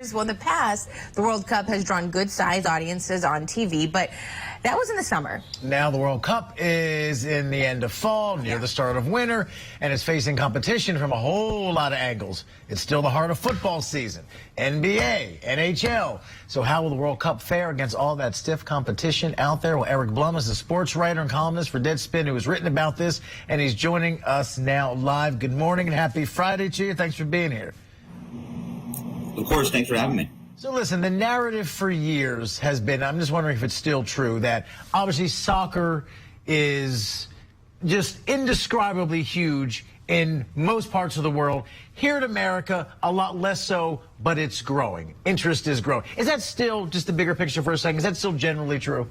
Well, in the past, the World Cup has drawn good-sized audiences on TV, but that was in the summer. Now the World Cup is in the end of fall, near the start of winter, and it's facing competition from a whole lot of angles. It's still the heart of football season, NBA, NHL. So how will the World Cup fare against all that stiff competition out there? Well, Eric Blum is a sports writer and columnist for Deadspin who has written about this, and he's joining us now live. Good morning and happy Friday to you. Thanks for being here. Of course, thanks for having me. So listen, the narrative for years has been, I'm just wondering if it's still true, that obviously soccer is just indescribably huge in most parts of the world. Here in America, a lot less so, but it's growing. Interest is growing. Is that still, just the bigger picture for a second, is that still generally true?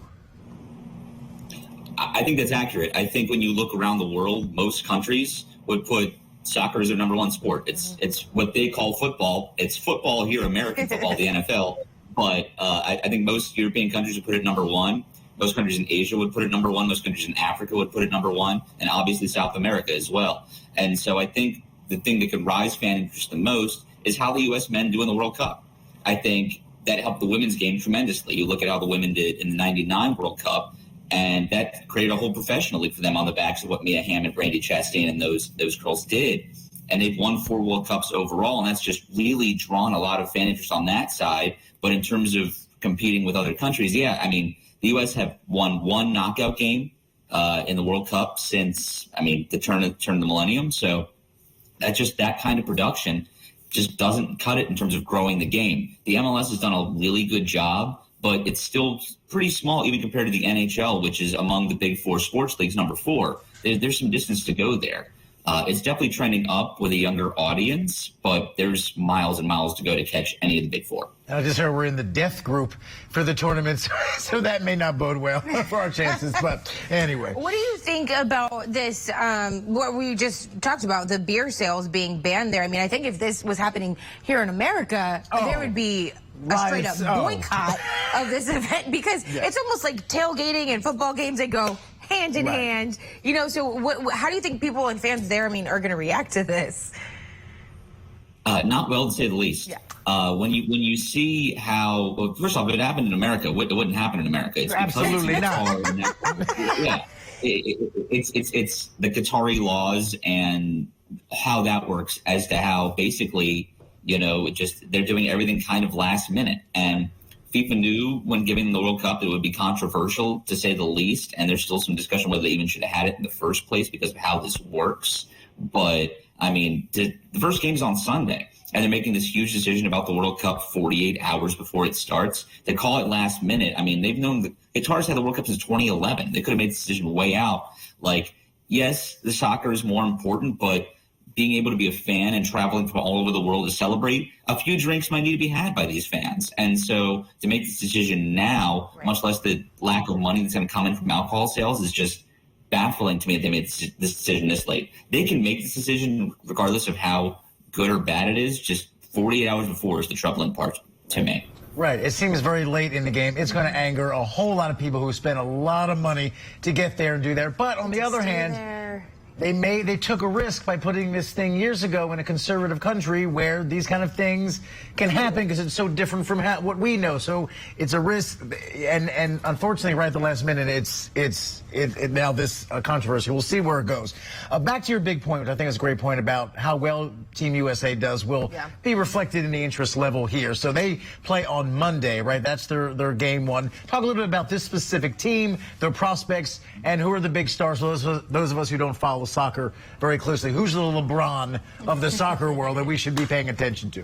I think that's accurate. I think when you look around the world, most countries would put soccer is their number one sport. It's what they call football. It's football here, American football, the NFL. But I think most European countries would put it number one. Most countries in Asia would put it number one. Most countries in Africa would put it number one. And obviously South America as well. And so I think the thing that could rise fan interest the most is how the U.S. men do in the World Cup. I think that helped the women's game tremendously. You look at how the women did in the 99 World Cup, and that created a whole professional league for them on the backs of what Mia Hamm and Brandi Chastain and those girls did. And they've won 4 World Cups overall, and that's just really drawn a lot of fan interest on that side. But in terms of competing with other countries, yeah, I mean, the U.S. have won 1 knockout game in the World Cup since, the turn of the millennium. So that's just that kind of production just doesn't cut it in terms of growing the game. The MLS has done a really good job, but it's still pretty small, even compared to the NHL, which is among the big 4 sports leagues, number 4. There's some distance to go there. It's definitely trending up with a younger audience, but there's miles and miles to go to catch any of the big 4. I just heard we're in the death group for the tournament, so that may not bode well for our chances. But anyway. What do you think about this, what we just talked about, the beer sales being banned there? I mean, I think if this was happening here in America, there would be a straight-up boycott of this event, because it's almost like tailgating and football games. They go hand in hand, so how do you think people and fans there, are going to react to this? Not well, to say the least. Yeah. When you see how, well, first off, if it happened in America, it wouldn't happen in America. It's absolutely not. Yeah, it's the Qatari laws and how that works as to how basically, they're doing everything kind of last minute. And FIFA knew when giving the World Cup it would be controversial, to say the least, and there's still some discussion whether they even should have had it in the first place because of how this works. But, the first game's on Sunday, and they're making this huge decision about the World Cup 48 hours before it starts. They call it last minute. They've known the Qatar's had the World Cup since 2011. They could have made this decision way out. Yes, the soccer is more important, but being able to be a fan and traveling from all over the world to celebrate, a few drinks might need to be had by these fans. And so to make this decision now, much less the lack of money that's going to come in from alcohol sales, is just baffling to me that they made this decision this late. They can make this decision regardless of how good or bad it is. Just 48 hours before is the troubling part to me. Right. It seems very late in the game. It's going to anger a whole lot of people who spent a lot of money to get there and do that. But on the other hand, they took a risk by putting this thing years ago in a conservative country where these kind of things can happen because it's so different from what we know. So it's a risk, and unfortunately, right at the last minute, it's now this controversy. We'll see where it goes. Back to your big point, which I think is a great point about how well Team USA does will be reflected in the interest level here. So they play on Monday, right? That's their game one. Talk a little bit about this specific team, their prospects, and who are the big stars. So those of us who don't follow soccer very closely, who's the LeBron of the soccer world that we should be paying attention to?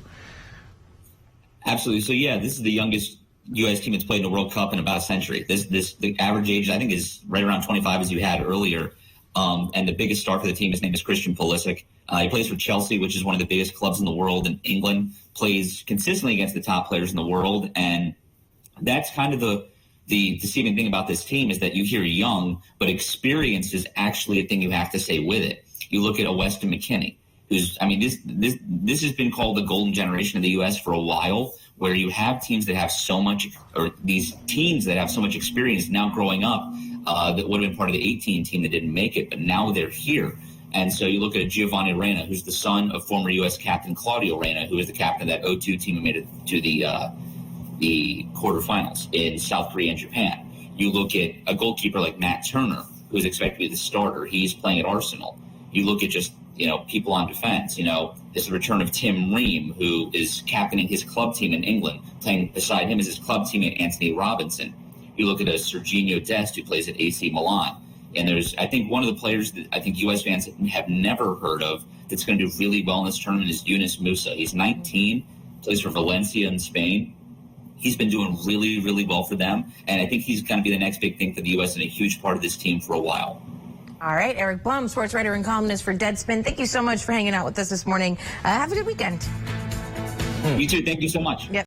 Absolutely. So yeah, this is the youngest U.S. team that's played in a World Cup in about a century. The average age, I think, is right around 25, as you had earlier. And the biggest star for the team, his name is Christian Pulisic. He plays for Chelsea, which is one of the biggest clubs in the world in England, plays consistently against the top players in the world. And that's kind of the deceiving thing about this team, is that you hear young, but experience is actually a thing you have to say with it. You look at a Weston McKennie, who's, this has been called the golden generation of the U.S. for a while, where you have teams that have so much, or these teams that have so much experience now growing up, that would have been part of the 18 team that didn't make it, but now they're here. And so you look at a Giovanni Reyna, who's the son of former U.S. captain Claudio Reyna, who is the captain of that 0-2 team who made it to the quarterfinals in South Korea and Japan. You look at a goalkeeper like Matt Turner, who's expected to be the starter. He's playing at Arsenal. You look at just, people on defense. There's the return of Tim Ream, who is captaining his club team in England. Playing beside him is his club teammate Anthony Robinson. You look at a Serginho Dest, who plays at AC Milan. And there's, I think, one of the players that I think U.S. fans have never heard of that's going to do really well in this tournament is Yunus Musa. He's 19, plays for Valencia in Spain. He's been doing really, really well for them. And I think he's going to be the next big thing for the U.S. and a huge part of this team for a while. All right, Eric Blum, sports writer and columnist for Deadspin. Thank you so much for hanging out with us this morning. Have a good weekend. You too. Thank you so much. Yep.